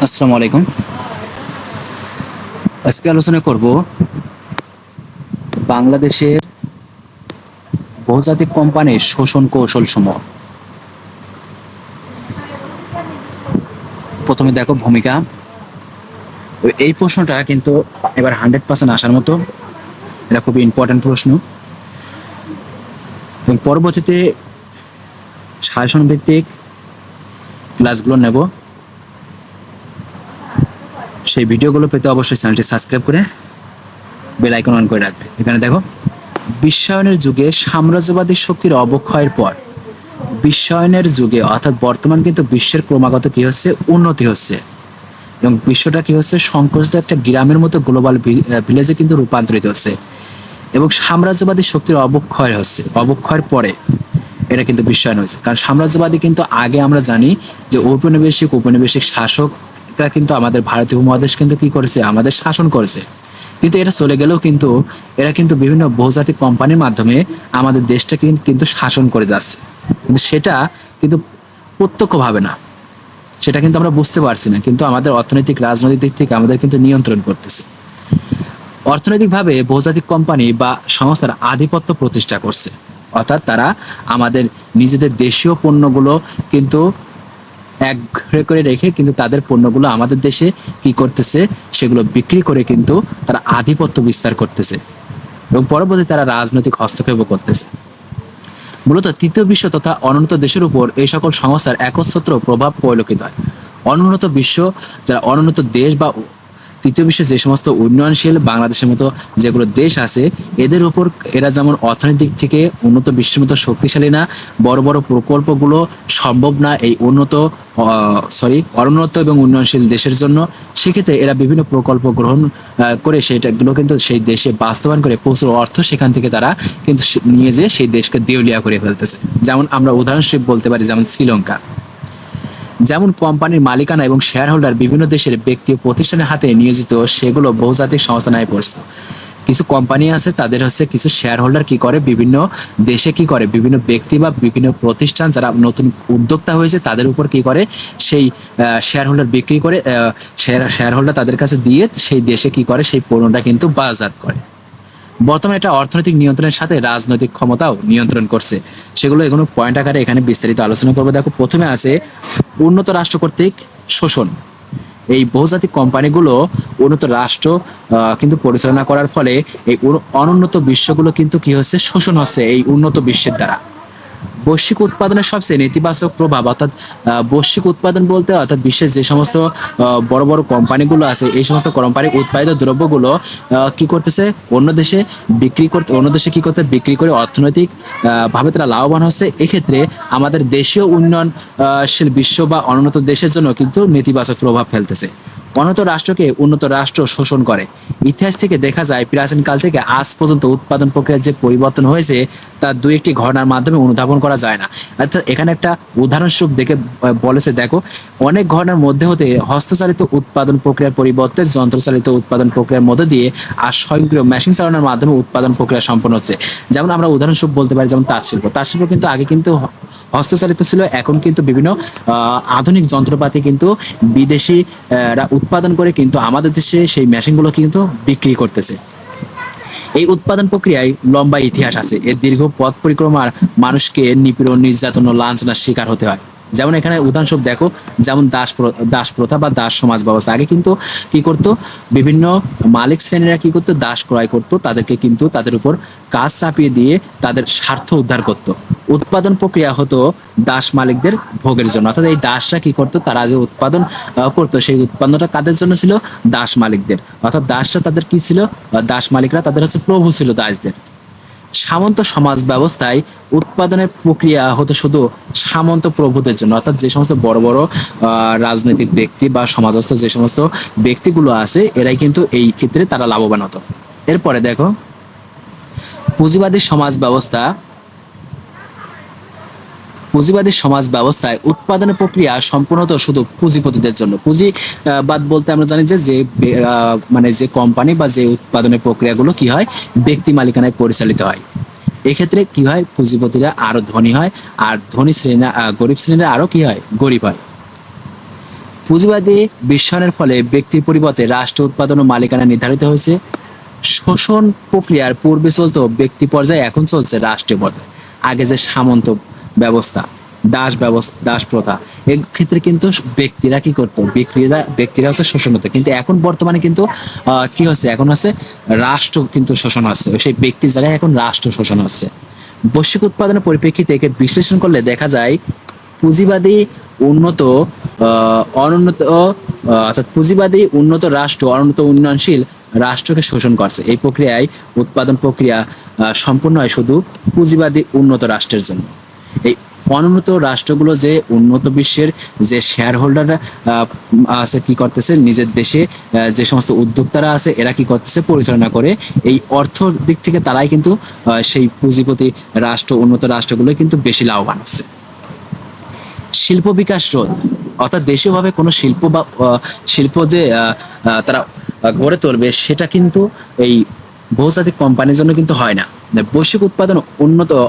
আসসালামু আলাইকুম। আজকে আলোচনা করব বাংলাদেশের বহুজাতিক কোম্পানির শোষণ কৌশলসমূহ। প্রথমে দেখো ভূমিকা। এই প্রশ্নটা কিন্তু এবার 100% আসার মতো। এটা খুবই ইম্পর্টেন্ট প্রশ্ন এবং পরবর্তীতে সাজেশন ভিত্তিক ক্লাসগুলো নেব। সেই ভিডিওগুলো পেতে অবশ্যই চ্যানেলটি সাবস্ক্রাইব করে বেল আইকন অন করে রাখবে। এখানে দেখো, বিশ্বায়নের যুগে সাম্রাজ্যবাদী শক্তির অবক্ষয়ের পর বিশ্বায়নের যুগে অর্থাৎ বর্তমান কিন্তু বিশ্বের ক্রমাগত কি হচ্ছে, উন্নতি হচ্ছে এবং বিশ্বটা কি হচ্ছে, সংকুচিত একটা গ্রামের মতো গ্লোবাল ভিলেজে কিন্তু রূপান্তরিত হচ্ছে এবং সাম্রাজ্যবাদী শক্তির অবক্ষয় হচ্ছে। অবক্ষয়ের পরে এটা কিন্তু বিশ্বায়ন হয়েছে, কারণ সাম্রাজ্যবাদী কিন্তু আগে আমরা জানি যে ঔপনিবেশিক শাসকরা কিন্তু আমাদের ভারতীয় উপমহাদেশ কিন্তু কি করেছে, আমাদের শাসন করেছে। কিন্তু এটা চলে গেলেও কিন্তু এরা কিন্তু বিভিন্ন বহুজাতিক কোম্পানির মাধ্যমে আমাদের দেশটা কিন্তু শাসন করে যাচ্ছে, কিন্তু সেটা কিন্তু প্রত্যক্ষভাবে না, সেটা কিন্তু আমরা বুঝতে পারছি না, কিন্তু আমাদের অর্থনৈতিক রাজনৈতিক দিক থেকে আমাদের কিন্তু নিয়ন্ত্রণ করতেছে। অর্থনৈতিকভাবে বহুজাতিক কোম্পানি বা সংস্থার আধিপত্য প্রতিষ্ঠা করছে, অর্থাৎ তারা আমাদের নিজেদের দেশীয় পণ্যগুলো কিন্তু একঘরে করে রেখে কিন্তু তাদের পণ্যগুলো আমাদের দেশে কি করতেছে, সেগুলো বিক্রি করে কিন্তু তারা আধিপত্য বিস্তার করতেছে এবং পরবর্তীতে তারা রাজনৈতিক হস্তক্ষেপও করতেছে। মূলত তৃতীয় বিশ্ব তথা অনুন্নত দেশের উপর এই সকল সংস্থার একচ্ছত্র প্রভাব পরিলক্ষিত হয়। অনুন্নত বিশ্ব, যারা অনুন্নত দেশ বা তৃতীয় বিশ্বে যে সমস্ত উন্নয়নশীল বাংলাদেশের মতো যেগুলো দেশ আছে, এদের উপর এরা যেমন অর্থনৈতিক থেকে উন্নত বিশ্বের মতো শক্তিশালী না, বড় বড় প্রকল্পগুলো সম্ভব না এই অনুন্নত এবং উন্নয়নশীল দেশের জন্য। সেক্ষেত্রে এরা বিভিন্ন প্রকল্প গ্রহণ করে সেটাগুলো কিন্তু সেই দেশে বাস্তবায়ন করে প্রচুর অর্থ সেখান থেকে তারা কিন্তু নিয়ে যেয়ে সেই দেশকে দেউলিয়া করে ফেলতেছে। যেমন আমরা উদাহরণস্বরূপ বলতে পারি, যেমন শ্রীলঙ্কা। যেমন কোম্পানির মালিকানা এবং শেয়ার হোল্ডার বিভিন্ন দেশের ব্যক্তি ও প্রতিষ্ঠানের হাতে নিয়োজিত, সেগুলো বহুজাতিক সংস্থা নামে পরিচিত। কিছু কোম্পানি আছে, তাদের হচ্ছে কিছু শেয়ার হোল্ডার কি করে, বিভিন্ন দেশে কি করে, বিভিন্ন ব্যক্তি বা বিভিন্ন প্রতিষ্ঠান যারা নতুন উদ্যোক্তা হয়েছে তাদের উপর কি করে, সেই শেয়ার হোল্ডার বিক্রি করে, শেয়ার হোল্ডার তাদের কাছে দিয়ে সেই দেশে কি করে, সেই পণ্যটা কিন্তু বাজার করে। বর্তমানে এটা অর্থনৈতিক নিয়ন্ত্রণের সাথে রাজনৈতিক ক্ষমতাও নিয়ন্ত্রণ করছে। সেগুলো এগুলো পয়েন্ট আকারে এখানে বিস্তারিত আলোচনা করবো। দেখো, প্রথমে আছে উন্নত রাষ্ট্র কর্তৃক শোষণ। এই বহুজাতিক কোম্পানিগুলো উন্নত রাষ্ট্র কিন্তু পরিচালনা করার ফলে এই অনুন্নত বিশ্বগুলো কিন্তু কি হচ্ছে, শোষণ হচ্ছে এই উন্নত বিশ্বের দ্বারা। বৈশ্বিক উৎপাদনের সবচেয়ে নেতিবাচক প্রভাব, অর্থাৎ বৈশ্বিক উৎপাদন বলতে অর্থাৎ বিশ্বের যে সমস্ত বড় বড় কোম্পানিগুলো আছে, এই সমস্ত কোম্পানির উৎপাদিত দ্রব্যগুলো কি করতেছে, অন্য দেশে কি করতে, বিক্রি করে অর্থনৈতিক ভাবে তারা লাভবান হচ্ছে। এক্ষেত্রে আমাদের দেশীয় উন্নয়নশীল বিশ্ব বা অনুন্নত দেশের জন্য কিন্তু নেতিবাচক প্রভাব ফেলতেছে। উন্নত রাষ্ট্রকে উন্নত রাষ্ট্র শোষণ করে। ইতিহাস থেকে দেখা যায় প্রাচীনকাল থেকে আজ পর্যন্ত উৎপাদন প্রক্রিয়ার যে পরিবর্তন হয়েছে তার দুই একটি ঘটনার মাধ্যমে অনুধাবন করা যায় না। অর্থাৎ এখানে একটা উদাহরণস্বরূপ দেখে বলেছে, দেখো, অনেক ঘটনার মধ্যে হতে হস্তচালিত উৎপাদন প্রক্রিয়ার পরিবর্তে যন্ত্রচালিত উৎপাদন প্রক্রিয়ার মধ্যে দিয়ে আর স্বয়ংক্রিয় মেশিন চালানোর মাধ্যমে উৎপাদন প্রক্রিয়া সম্পন্ন হচ্ছে। যেমন আমরা উদাহরণস্বরূপ বলতে পারি, যেমন তাঁত শিল্প কিন্তু আগে কিন্তু হস্তচালিত ছিল, এখন কিন্তু বিভিন্ন আধুনিক যন্ত্রপাতি কিন্তু বিদেশিরা উৎপাদন করে কিন্তু আমাদের দেশে সেই মেশিনগুলো কিন্তু বিক্রি করতেছে। এই উৎপাদন প্রক্রিয়ায় লম্বা ইতিহাস আছে। এর দীর্ঘ পথ পরিক্রমার মানুষকে নিপীড়ন, নির্যাতন ও লাঞ্ছনার শিকার হতে হয়। যেমন এখানে উদাহরণস্বরূপ দেখো, যেমন দাস প্রথা বা দাস সমাজ ব্যবস্থা। আগে কিন্তু কি করতো, বিভিন্ন মালিক শ্রেণীরা কি করতো, দাস ক্রয় করতো, তাদেরকে কিন্তু তাদের উপর কাজ চাপিয়ে দিয়ে তাদের স্বার্থ উদ্ধার করত। উৎপাদন প্রক্রিয়া হতো দাস মালিকদের ভোগের জন্য, অর্থাৎ এই দাসরা কি করতো, তারা যে উৎপাদন করতো সেই উৎপন্নটা কাদের জন্য ছিল, দাস মালিকদের। অর্থাৎ দাসরা তাদের কি ছিল, দাস মালিকরা তাদের হচ্ছে প্রভু ছিল দাসদের। সামন্ত সমাজ ব্যবস্থায় উৎপাদনের প্রক্রিয়া হতো শুধু সামন্ত প্রভুদের জন্য, অর্থাৎ যে সমস্ত বড় বড় রাজনৈতিক ব্যক্তি বা সমাজস্থ যে সমস্ত ব্যক্তিগুলো আছে, এরাই কিন্তু এই ক্ষেত্রে তারা লাভবান হতো। এরপরে দেখো, পুঁজিবাদী সমাজ ব্যবস্থা। পুঁজিবাদী সমাজ ব্যবস্থায় উৎপাদনের প্রক্রিয়া সম্পূর্ণত শুধু পুঁজিপতিদের জন্য। পুঁজিবাদ বলতে আমরা জানি যে মানে যে কোম্পানি বা যে উৎপাদনের প্রক্রিয়াগুলো কি হয়, ব্যক্তি মালিকানায় পরিচালিত হয়। এক্ষেত্রে কি হয়, পুঁজিপতিরা আরো ধনী হয় আর ধনী শ্রেণীরা গরিব শ্রেণীরা আরো কি হয়, গরিব হয়। পুঁজিবাদী বিশ্বায়নের ফলে ব্যক্তির পরিবর্তে রাষ্ট্র উৎপাদন ও মালিকানা নির্ধারিত হয়েছে। শোষণ প্রক্রিয়ার পূর্বে চলতো ব্যক্তি পর্যায়ে, এখন চলছে রাষ্ট্রীয় পর্যায়ে। আগে যে সামন্ত ব্যবস্থা, দাস প্রথা, এই ক্ষেত্রে কিন্তু ব্যক্তিরা কি করতো, ব্যক্তিরা হচ্ছে শোষণ হতো, কিন্তু এখন বর্তমানে কিন্তু কি হচ্ছে, এখন হচ্ছে রাষ্ট্র কিন্তু শোষণ হচ্ছে, সেই ব্যক্তির জায়গায় এখন রাষ্ট্র শোষণ হচ্ছে। বৈশ্বিক উৎপাদনের পরিপ্রেক্ষিতে একে বিশ্লেষণ করলে দেখা যায় পুঁজিবাদী উন্নত অনুন্নত অর্থাৎ পুঁজিবাদী উন্নত রাষ্ট্র অনুন্নত উন্নয়নশীল রাষ্ট্রকে শোষণ করছে। এই প্রক্রিয়ায় উৎপাদন প্রক্রিয়া সম্পূর্ণ হয় শুধু পুঁজিবাদী উন্নত রাষ্ট্রের জন্য। এই অনুন্নত রাষ্ট্রগুলো যে উন্নত বিশ্বের যে শেয়ার হোল্ডাররা আছে কি করতেছে, নিজের দেশে যে সমস্ত উদ্যোক্তারা আছে এরা কি করতেছে, পরিচালনা করে এই অর্থর দিক থেকে তারাই কিন্তু সেই পুঁজিপতি রাষ্ট্র, উন্নত রাষ্ট্রগুলো কিন্তু বেশি লাভবান হচ্ছে। শিল্প বিকাশ রোধ, অর্থাৎ দেশীয়ভাবে কোনো শিল্প বা শিল্প যে তারা গড়ে তুলবে সেটা কিন্তু এই বহুজাতিক কোম্পানির জন্য কিন্তু হয় না। বৈশ্বিক উৎপাদন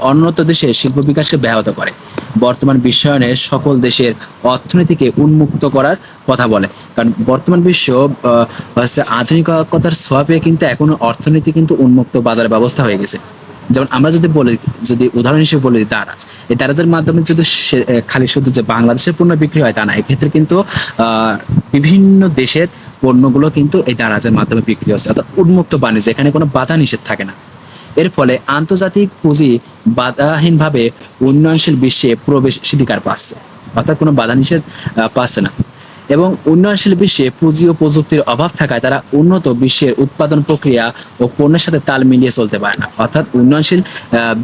অনুন্নত দেশে শিল্প বিকাশকে ব্যাহত করে। বর্তমান বিশ্বায়নে সকল দেশের অর্থনীতিকে উন্মুক্ত করার কথা বলে, কারণ বর্তমান বিশ্ব হচ্ছে আধুনিকতার ছোঁয়া কিন্তু এখন অর্থনীতি কিন্তু উন্মুক্ত বাজার ব্যবস্থা হয়ে গেছে। যেমন আমরা যদি উদাহরণ হিসেবে বলি দারাজ, এই দারাজের মাধ্যমে যদি খালি শুধু যে বাংলাদেশের পণ্য বিক্রি হয় তা না, এক্ষেত্রে কিন্তু বিভিন্ন দেশের পণ্যগুলো কিন্তু এই দারাজের মাধ্যমে বিক্রি হচ্ছে, অর্থাৎ উন্মুক্ত বাণিজ্য, এখানে কোনো বাধা নিষেধ থাকে না। এর ফলে আন্তর্জাতিক পুঁজি বাধাহীনভাবে উন্নয়নশীল বিশ্বে প্রবেশাধিকার পাচ্ছে, অর্থাৎ কোনো বাধা নিষেধ পাচ্ছে না। এবং উন্নয়নশীল বিশ্বে পুঁজি ও প্রযুক্তির অভাব থাকায় তারা উন্নত বিশ্বের উৎপাদন প্রক্রিয়া ও পণ্যের সাথে তাল মিলিয়ে চলতে পারে না। অর্থাৎ উন্নয়নশীল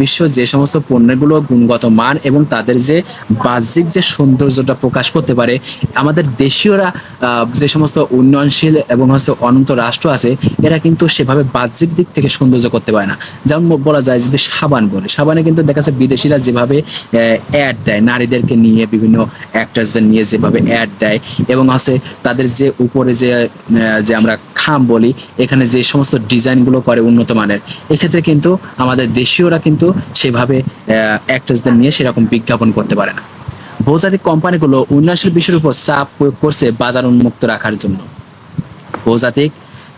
বিশ্ব যে সমস্ত পণ্যগুলো গুণগত মান এবং তাদের যে বাহ্যিক যে সৌন্দর্যটা প্রকাশ করতে পারে, আমাদের দেশীয়রা যে সমস্ত উন্নয়নশীল এবং হচ্ছে অনন্ত রাষ্ট্র আছে এরা কিন্তু সেভাবে বাহ্যিক দিক থেকে সৌন্দর্য করতে পারে না। যেমন বলা যায় যদি সাবান বলে, সাবানে কিন্তু দেখা যাচ্ছে বিদেশিরা যেভাবে অ্যাড দেয়, নারীদেরকে নিয়ে বিভিন্ন অ্যাক্টার্সদের নিয়ে যেভাবে অ্যাড দেয়, এবং আছে তাদের যে উপরে যে আমরা খাম বলি, এখানে যে সমস্ত ডিজাইনগুলো করে উন্নত মানের, এক্ষেত্রে কিন্তু আমাদের দেশীয়রা কিন্তু সেভাবে অ্যাক্টার্সদের নিয়ে সেরকম বিজ্ঞাপন করতে পারে না। বহুজাতিক কোম্পানিগুলো উন্নয়নশীল বিশ্বের উপর চাপ প্রয়োগ করছে বাজার উন্মুক্ত রাখার জন্য। বহুজাতিক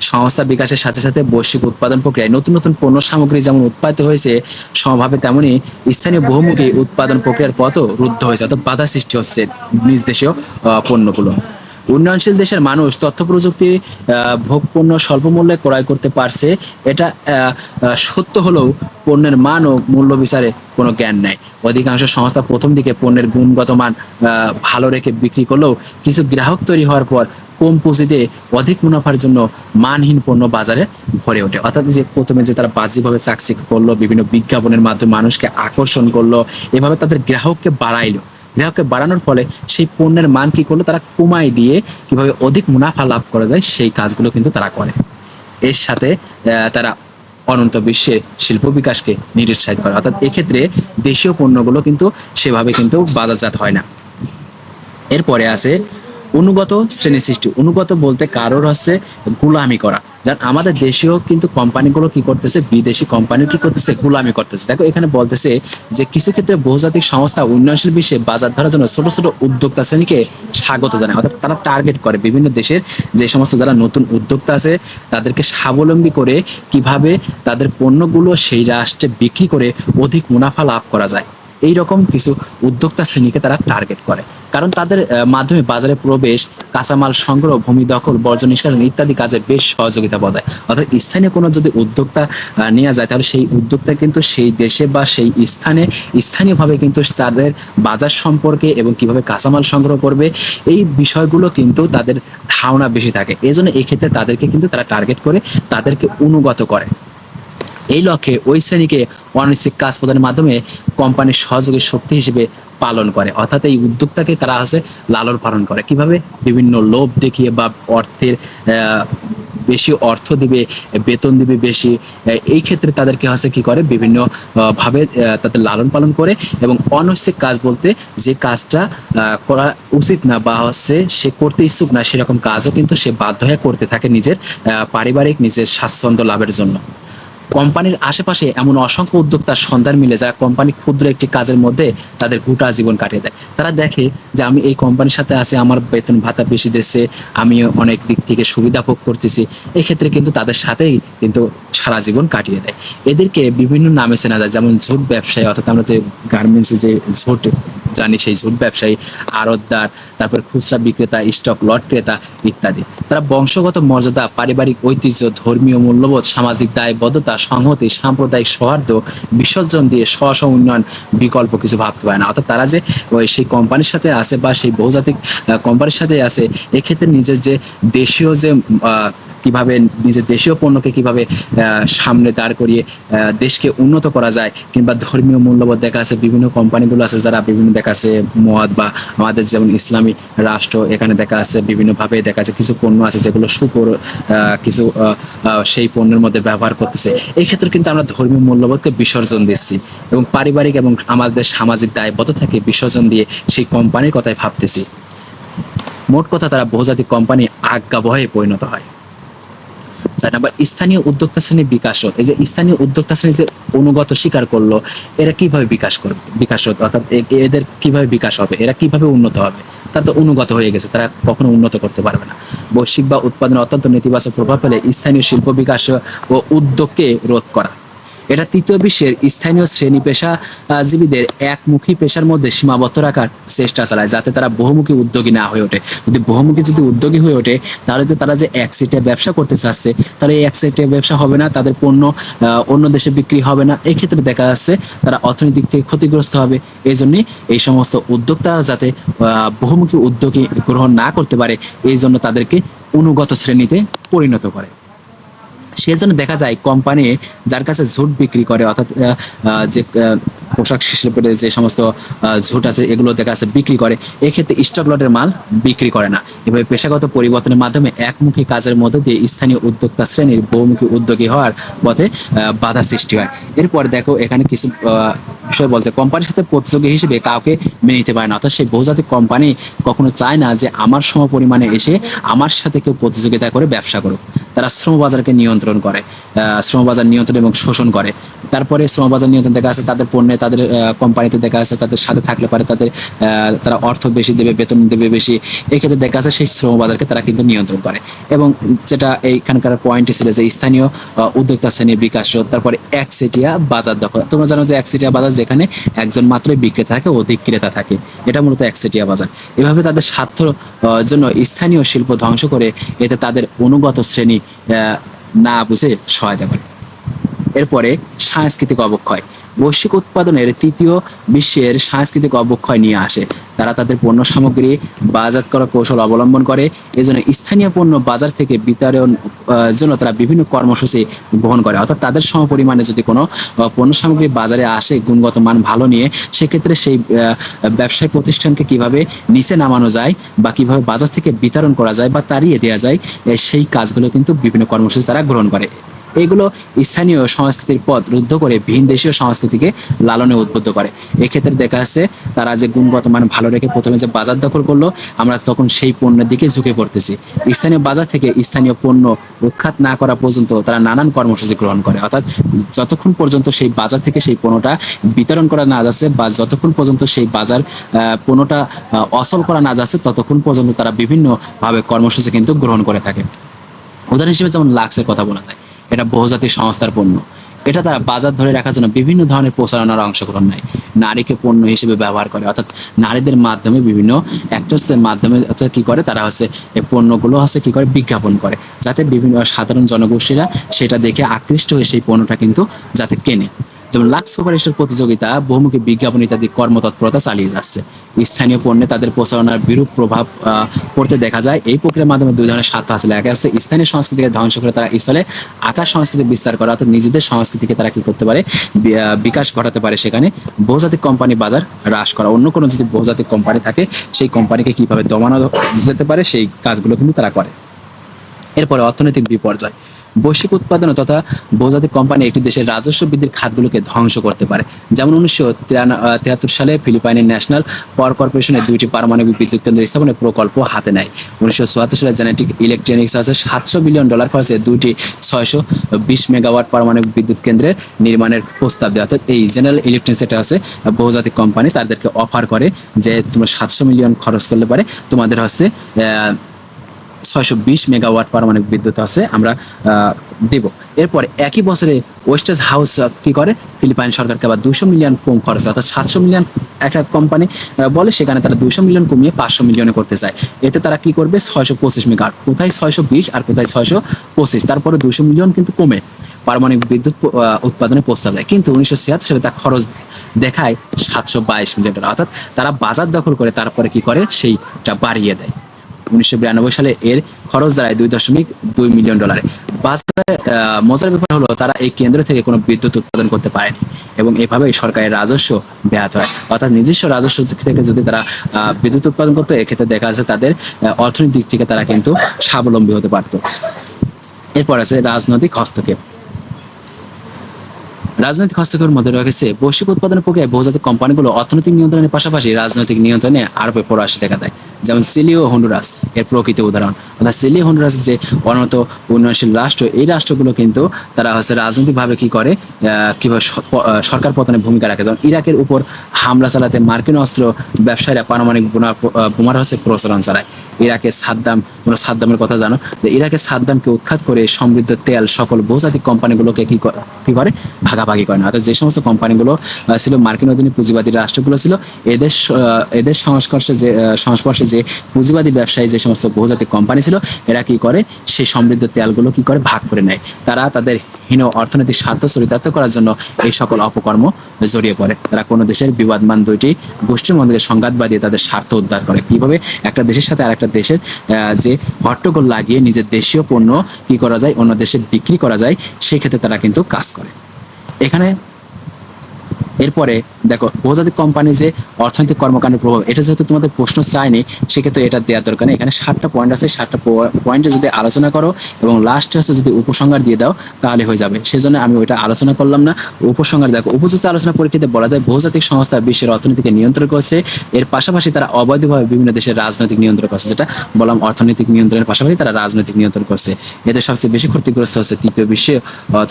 সংস্থা বিকাশের সাথে সাথে বৈশ্বিক উৎপাদন প্রক্রিয়ায় নতুন নতুন পণ্য সামগ্রী যেমন উৎপাদিত হয়েছে, সমভাবে তেমনি স্থানীয় বহুমুখী উৎপাদন প্রক্রিয়ার পথও রুদ্ধ হয়েছে, অর্থাৎ বাধা সৃষ্টি হচ্ছে নিজ দেশীয় পণ্যগুলো। উন্নয়নশীল দেশের মানুষ তথ্য প্রযুক্তি ভোগ পণ্য স্বল্প মূল্যে ক্রয় করতে পারছে, এটা সত্য হলেও পণ্যের মান ও মূল্য বিচারে কোনো জ্ঞান নেই। অধিকাংশ সংস্থা প্রথম দিকে পণ্যের গুণগত মান ভালো রেখে বিক্রি করলেও কিছু গ্রাহক তৈরি হওয়ার পর কম পুঁজিতে অধিক মুনাফার জন্য মানহীন পণ্য বাজারে ভরে ওঠে। অর্থাৎ যে প্রথমে যে তারা বাহ্যিকভাবে চাকচিক্য করলো, বিভিন্ন বিজ্ঞাপনের মাধ্যমে মানুষকে আকর্ষণ করলো, এভাবে তাদের গ্রাহককে বাড়াইলো। গ্রাহককে বাড়ানোর ফলে সেই পণ্যের মান কি করলো, তারা কমাই দিয়ে কিভাবে অধিক মুনাফা লাভ করা যায় সেই কাজগুলো কিন্তু তারা করে। এর সাথে তারা অনন্ত বিশ্বের শিল্প বিকাশকে নিরুৎসাহিত করে, অর্থাৎ এক্ষেত্রে দেশীয় পণ্যগুলো কিন্তু সেভাবে কিন্তু বাজারজাত হয় না। এরপরে আছে অনুগত শ্রেণী সৃষ্টি। অনুগত বলতে কারোর হচ্ছে গোলামি করা, যার আমাদের দেশীয় কিন্তু কোম্পানিগুলো কি করতেছে, বিদেশি কোম্পানি কি করতেছে, গোলামি করতেছে। দেখো এখানে বলতেছে যে কিছু ক্ষেত্রে বহুজাতিক সংস্থা উন্নয়নশীল বিশ্বে বাজার ধরার জন্য ছোট ছোট উদ্যোক্তা শ্রেণীকে স্বাগত জানায়, অর্থাৎ তারা টার্গেট করে বিভিন্ন দেশের যে সমস্ত যারা নতুন উদ্যোক্তা আছে তাদেরকে স্বাবলম্বী করে কিভাবে তাদের পণ্যগুলো সেই রাষ্ট্রে বিক্রি করে অধিক মুনাফা লাভ করা যায়, এই রকম কিছু উদ্যোক্তা শ্রেণীকে তারা টার্গেট করে। কারণ তাদের মাধ্যমে বাজারে প্রবেশ, কাঁচামাল সংগ্রহ, ভূমি দখল, বর্জ্য নিষ্কাশন ইত্যাদি কাজে বেশ সহযোগিতা পাওয়া যায়। অর্থাৎ স্থানীয় কোনো যদি উদ্যোক্তা নেওয়া যায় তাহলে সেই উদ্যোক্তা কিন্তু সেই দেশে বা সেই স্থানে স্থানীয়ভাবে কিন্তু তাদের বাজার সম্পর্কে এবং কিভাবে কাঁচামাল সংগ্রহ করবে এই বিষয়গুলো কিন্তু তাদের ধারণা বেশি থাকে। এই জন্য এক্ষেত্রে তাদেরকে কিন্তু তারা টার্গেট করে, তাদেরকে অনুগত করে। এই লক্ষ্যে ওই শ্রেণীকে অনৈচ্ছিক কাজ প্রদানের মাধ্যমে কোম্পানির সহযোগী শক্তি হিসেবে পালন করে, অর্থাৎ এই উদ্যোক্তাকে তারা আছে লালন পালন করে কিভাবে, বিভিন্ন লোভ দেখিয়ে বা অর্থের বেশি অর্থ দিবে, বেতন দিবে বেশি, এই ক্ষেত্রে তাদেরকে হচ্ছে কি করে বিভিন্ন ভাবে তাদের লালন পালন করে। এবং অনৈচ্ছিক কাজ বলতে যে কাজটা করা উচিত না বা হচ্ছে সে করতে ইচ্ছুক না সেরকম কাজও কিন্তু সে বাধ্য হয়ে করতে থাকে নিজের পারিবারিক নিজের স্বাচ্ছন্দ্য লাভের জন্য। কোম্পানির আশেপাশে এমন অসংখ্য উদ্যোক্তার সন্ধান মিলে যারা কোম্পানি ক্ষুদ্র একটি কাজের মধ্যে তাদের গোটা জীবন কাটিয়ে দেয়। তারা দেখে যে আমি এই কোম্পানির সাথে আছি, আমার বেতন ভাতা বেশি দিচ্ছে, আমি অনেক দিক থেকে সুবিধা ভোগ করতেছি, এক্ষেত্রে কিন্তু তাদের সাথেই কিন্তু সারা জীবন কাটিয়ে দেয়। এদেরকে বিভিন্ন নামে চেনা যায়, যেমন ঝুট ব্যবসায়ী, অর্থাৎ আমরা যে গার্মেন্টসে যে ঝুট জানি সেই ঝুট ব্যবসায়ী, আড়তদার, তারপর খুচরা বিক্রেতা, স্টক লট ক্রেতা ইত্যাদি। তারা বংশগত মর্যাদা, পারিবারিক ঐতিহ্য, ধর্মীয় মূল্যবোধ, সামাজিক দায়বদ্ধতা, সংহতি, সাম্প্রদায়িক সৌহার্দ্য বিসর্জন দিয়ে স্ব স্ব উন্নয়ন বিকল্প কিছু ভাবতে পারে না। অর্থাৎ তারা যে ওই সেই কোম্পানির সাথে আছে বা সেই বহুজাতিক কোম্পানির সাথে আছে, এক্ষেত্রে নিজের যে দেশীয় যে কিভাবে নিজের দেশীয় পণ্যকে কিভাবে সামনে দাঁড় করিয়ে দেশকে উন্নত করা যায়, কিংবা ধর্মীয় মূল্যবোধ দেখা আছে বিভিন্ন কোম্পানিগুলো আছে যারা বিভিন্ন দেখা আছে মদ বা আমাদের যেমন ইসলামী রাষ্ট্র, এখানে দেখা আছে বিভিন্নভাবে দেখা আছে কিছু পণ্য আছে যেগুলো সুপর কিছু সেই পণ্যের মধ্যে ব্যবহার করতেছে। এই ক্ষেত্রে কিন্তু আমরা ধর্মীয় মূল্যবোধকে বিসর্জন দিচ্ছি এবং পারিবারিক এবং আমাদের সামাজিক দায়বদ্ধতাকে বিসর্জন দিয়ে সেই কোম্পানির কথাই ভাবতেছি। মোট কথা তারা বহুজাতিক কোম্পানি আজ্ঞাবহে পরিণত হয়। 4 নাম্বার, স্থানীয় উদ্যোক্তা শ্রেণীর বিকাশ। এই যে স্থানীয় উদ্যোক্তা শ্রেণী যে অনুগত স্বীকার করলো, এরা কিভাবে বিকাশ করবে, অর্থাৎ এদের কিভাবে বিকাশ হবে, এরা কিভাবে উন্নত হবে? তারা তো অনুগত হয়ে গেছে, তারা কখনো উন্নত করতে পারবে না। বৈশ্বিক বা উৎপাদনে অত্যন্ত নেতিবাচক প্রভাব ফেলে স্থানীয় শিল্প বিকাশ ও উদ্যোগকে রোধ করা। এটা তৃতীয় বিশ্বের স্থানীয় শ্রেণী পেশাজীবীদের একমুখী পেশার মধ্যে সীমাবদ্ধ রাখার চেষ্টা চালায়, যাতে তারা বহুমুখী উদ্যোগী না হয়ে ওঠে। যদি উদ্যোগী হয়ে ওঠে, তাহলে তো তারা যে একচেটিয়া ব্যবসা করতে চাচ্ছে, তাহলে এই একচেটিয়া ব্যবসা হবে না, তাদের পণ্য অন্য দেশে বিক্রি হবে না। এই ক্ষেত্রে দেখা যাচ্ছে তারা অর্থনৈতিক থেকে ক্ষতিগ্রস্ত হবে। এই জন্যই এই সমস্ত উদ্যোক্তা যাতে বহুমুখী উদ্যোগী গ্রহণ না করতে পারে, এই জন্য তাদেরকে অনুগত শ্রেণীতে পরিণত করে। সেজন্য দেখা যায় কোম্পানি যার কাছে ঝুট বিক্রি করে, অর্থাৎ যে পোশাক শিল্পের যে সমস্ত ঝুট আছে এগুলো দেখা যাচ্ছে বিক্রি করে, এক্ষেত্রে স্টক লটের মাল বিক্রি করে না। এভাবে পেশাগত পরিবর্তনের মাধ্যমে একমুখী কাজের মধ্যে দিয়ে স্থানীয় উদ্যোক্তা শ্রেণীর বহুমুখী উদ্যোগী হওয়ার পথে বাধা সৃষ্টি হয়। এরপর দেখো এখানে কিছু বিষয় বলতে, কোম্পানির সাথে প্রতিযোগী হিসেবে কাউকে মেনে নিতে পারে না। অর্থাৎ সেই বহুজাতিক কোম্পানি কখনো চায় না যে আমার সম পরিমাণে এসে আমার সাথে কেউ প্রতিযোগিতা করে ব্যবসা করুক। তারা শ্রমবাজারকে নিয়ন্ত্রণ করে, শ্রমবাজার নিয়ন্ত্রণ এবং শোষণ করে। তারপরে শ্রমবাজার নিয়ন্ত্রণ দেখা আছে তাদের পণ্যে, তাদের কোম্পানিতে দেখা আছে তাদের সাথে থাকলে পারে তাদের তারা অর্থ বেশি দেবে, বেতন দেবে বেশি। এক্ষেত্রে দেখা আছে সেই শ্রমবাজারকে তারা কিন্তু নিয়ন্ত্রণ করে। এবং যেটা এইখানকার পয়েন্টে ছিল যে স্থানীয় উদ্যোক্তা শ্রেণীর বিকাশ, তারপরে একচেটিয়া বাজার দখল। তোমরা জানো যে একচেটিয়া বাজার যেখানে একজন মাত্রই বিক্রেতা থাকে, অধিক ক্রেতা থাকে, এটা মূলত একচেটিয়া বাজার। এভাবে তাদের স্বার্থ জন্য স্থানীয় শিল্প ধ্বংস করে এতে তাদের অনুগত শ্রেণী না বুঝে সহায়তা করে। এরপরে সাংস্কৃতিক অবক্ষয়। বৈশ্বিক উৎপাদনের তৃতীয় বিশ্বের সাংস্কৃতিক অবক্ষয় নিয়ে আসে। তারা তাদের পণ্য সামগ্রী বাজার করার কৌশল অবলম্বন করে। এজন্য স্থানীয় পণ্য বাজার থেকে বিতরণ জন্য তারা বিভিন্ন কর্মসূচি গ্রহণ করে। অর্থাৎ তাদের সমপরিমাণে যদি কোনো পণ্য সামগ্রী বাজারে আসে গুণগত মান ভালো নিয়ে, সেক্ষেত্রে সেই ব্যবসায়িক প্রতিষ্ঠানকে কিভাবে নিচে নামানো যায় বা কিভাবে বাজার থেকে বিতরণ করা যায় বা তাড়িয়ে দেওয়া যায়, সেই কাজগুলো কিন্তু বিভিন্ন কর্মসূচি তারা গ্রহণ করে। এগুলো স্থানীয় সংস্কৃতির পথ রুদ্ধ করে ভিন দেশীয় সংস্কৃতিকে লালনে উদ্বুদ্ধ করে। এক্ষেত্রে দেখা যাচ্ছে তারা যে গুণগত মান ভালো রেখে প্রথমে যে বাজার দখল করলো, আমরা তখন সেই পণ্যের দিকে ঝুঁকে পড়তেছি। স্থানীয় বাজার থেকে স্থানীয় পণ্য উৎখাত না করা পর্যন্ত তারা নানান কর্মসূচি গ্রহণ করে। অর্থাৎ যতক্ষণ পর্যন্ত সেই বাজার থেকে সেই পণ্যটা বিতরণ করা না যাচ্ছে বা যতক্ষণ পর্যন্ত সেই বাজার পণ্যটা অচল করা না যাচ্ছে, ততক্ষণ পর্যন্ত তারা বিভিন্নভাবে কর্মসূচি কিন্তু গ্রহণ করে থাকে। উদাহরণ হিসেবে যেমন লাক্সের কথা বলা যায়, এটা বহুজাতিক সংস্থার পণ্য। এটা তারা বাজার ধরে রাখার জন্য বিভিন্ন ধরনের প্রচারণার অংশগ্রহণ নেয়, নারীকে পণ্য হিসেবে ব্যবহার করে। অর্থাৎ নারীদের মাধ্যমে বিভিন্ন অ্যাক্টরসদের মাধ্যমে কি করে, তারা এই পণ্যগুলো কি করে বিজ্ঞাপন করে, যাতে বিভিন্ন সাধারণ জনগোষ্ঠীরা সেটা দেখে আকৃষ্ট হয়ে সেই পণ্যটা কিন্তু যাতে কেনে। যেমন লাক্স সুপারস্টার প্রতিযোগিতা, বহুমুখী বিজ্ঞাপন ইত্যাদি কর্মতৎপরতা চালিয়ে যাচ্ছে। স্থানীয় পণ্যে তাদের প্রচারণার বিরূপ প্রভাব পড়তে দেখা যায়। এই প্রক্রিয়ার মাধ্যমে দুই ধরনের স্বার্থ হাসিল। এক আছে স্থানীয় সংস্কৃতিকে ধ্বংস করে তারা স্থলে আকাশ সংস্কৃতি বিস্তার করা, অর্থাৎ নিজেদের সংস্কৃতিকে তারা কি করতে পারে, বিকাশ ঘটাতে পারে। সেখানে বহুজাতিক কোম্পানি বাজার হ্রাস করা, অন্য কোনো যদি বহুজাতিক কোম্পানি থাকে সেই কোম্পানিকে কিভাবে দমানো যেতে পারে সেই কাজগুলো কিন্তু তারা করে। এরপরে অর্থনৈতিক বিপর্যয়। বৈশ্বিক উৎপাদন তথা বহুজাতিক কোম্পানি একটি দেশের রাজস্ব বৃদ্ধির খাতগুলোকে ধ্বংস করতে পারে। যেমন 1973 সালে ফিলিপাইনের ন্যাশনাল পাওয়ার কর্পোরেশনের 2টি পারমাণবিক বিদ্যুৎ কেন্দ্র স্থাপনের প্রকল্প হাতে নেয়। 1974 সালে জেনেটিক ইলেকট্রনিক্স আছে $700 বিলিয়ন খরচে 2টি 620 মেগাওয়াট পারমাণবিক বিদ্যুৎ কেন্দ্রের নির্মাণের প্রস্তাব দেয়। অর্থাৎ এই জেনারেল ইলেকট্রনিক্স এটা আছে বহুজাতিক কোম্পানি, তাদেরকে অফার করে যে তোমরা 700 মিলিয়ন খরচ করলে পারে তোমাদের হচ্ছে 620 মেগাওয়াট পারমাণবিক বিদ্যুৎ আছে আমরা দেব। এরপর একই বছরে ওয়েস্টেজ হাউস কি করে, ফিলিপাইন সরকারকে আবার 200 মিলিয়ন কম খরচ, অর্থাৎ 700 মিলিয়ন একটা কোম্পানি বলে, সেখানে তারা 200 মিলিয়ন কমিয়ে 500 মিলিয়নে করতে চায়। এতে তারা কি করবে 625 মেগাওয়াট, কোথায় 620 আর কোথায় 625, তারপরে 200 মিলিয়ন কিন্তু কমে পারমাণবিক বিদ্যুৎ উৎপাদনের প্রস্তাব দেয়। কিন্তু 1976 সালে তার খরচ দেখায় $722 মিলিয়ন, অর্থাৎ তারা বাজার দখল করে তারপরে কি করে সেইটা বাড়িয়ে দেয়। 1992 সালে এর খরচ দাঁড়ায় $2.2 মিলিয়ন। বাজারে মজার ব্যাপার হলো তারা এই কেন্দ্র থেকে কোনো বিদ্যুৎ উৎপাদন করতে পারেনি এবং এভাবে সরকারের রাজস্ব ব্যাহত হয়। অর্থাৎ নিজস্ব রাজস্ব থেকে যদি তারা বিদ্যুৎ উৎপাদন করতো, এক্ষেত্রে দেখা যাচ্ছে তাদের অর্থনৈতিক দিক থেকে তারা কিন্তু স্বাবলম্বী হতে পারত। এরপর আছে রাজনৈতিক হস্তক্ষেপ। রাজনৈতিক হস্তক্ষেপের মধ্যে রয়েছে বৈশ্বিক উৎপাদনের প্রক্রিয়ায় বহুজাতিক কোম্পানিগুলো অর্থনৈতিক নিয়ন্ত্রণের পাশাপাশি রাজনৈতিক নিয়ন্ত্রণে আরোপে প্রয়াস দেখা দেয়। যেমন চিলি ও হন্ডুরাস এর প্রকৃত উদাহরণ। অর্থাৎ চিলি হন্ডুরাস যে উন্নত উন্নয়নশীল রাষ্ট্র, এই রাষ্ট্রগুলো কিন্তু তারা হচ্ছে রাজনৈতিকভাবে কি করে, কিভাবে সরকার পতনের ভূমিকা রাখে। যেমন ইরাকের উপর হামলা চালাতে মার্কিন অস্ত্র ব্যবসায়ীরা পারমাণবিক বোমার হচ্ছে প্রচলন চালায়। ইরাকের সাদ্দামের কথা জানো, যে ইরাকের সাদ্দামকে উৎখাত করে সমৃদ্ধ তেল সকল বহুজাতিক কোম্পানিগুলোকে কি করে ভাগাভাগি করে না। অর্থাৎ যে সমস্ত কোম্পানিগুলো ছিল মার্কিন অধীনে পুঁজিবাদী রাষ্ট্রগুলো ছিল, এদের সংস্পর্শে যে পুঁজিবাদী ব্যবসায়ী যে সমস্ত বহুজাতিক কোম্পানি ছিল, এরা কি করে সেই সমৃদ্ধ তেলগুলো কি করে ভাগ করে নেয়। তারা তাদের হীন অর্থনৈতিক স্বার্থ চরিতার্থ করার জন্য এই সকল অপকর্ম জড়িয়ে পড়ে। তারা কোনো দেশের বিবাদমান দুইটি গোষ্ঠীর মধ্যে সংঘাত বাঁধিয়ে তাদের স্বার্থ উদ্ধার করে। কিভাবে একটা দেশের সাথে আরেকটা দেশের যে হট্টগোল লাগিয়ে নিজের দেশীয় পণ্য কি করা যায় অন্য দেশে বিক্রি করা যায়, সেই ক্ষেত্রে তারা কিন্তু কাজ করে এখানে। এরপরে দেখো বহুজাতিক কোম্পানি যে অর্থনৈতিক কর্মকাণ্ডের প্রভাব, এটা যেহেতু তোমাদের প্রশ্ন চায়নি, সেক্ষেত্রে এটা দেওয়ার দরকার নেই। এখানে 7টা পয়েন্ট আছে, 7টা পয়েন্টে যদি আলোচনা করো এবং লাস্টে হচ্ছে যদি উপসংহার দিয়ে দাও তাহলে হয়ে যাবে। সেজন্য আমি ওইটা আলোচনা করলাম না। উপসংহার দেখো, উপযুক্ত আলোচনা পরীক্ষাতে বলা যায় বহুজাতিক সংস্থা বিশ্বের অর্থনীতিকে নিয়ন্ত্রণ করছে, এর পাশাপাশি তারা অবৈধভাবে বিভিন্ন দেশের রাজনৈতিক নিয়ন্ত্রণ করছে। যেটা বললাম, অর্থনৈতিক নিয়ন্ত্রণের পাশাপাশি তারা রাজনৈতিক নিয়ন্ত্রণ করছে। এদের সবচেয়ে বেশি ক্ষতিগ্রস্ত হচ্ছে তৃতীয় বিশ্বে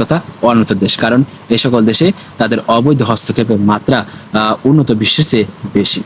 তথা উন্নত দেশ, কারণ এই সকল দেশে তাদের অবৈধ হস্তক্ষেপের মাত্রা উন্নত বিশ্বের চেয়ে বেশি।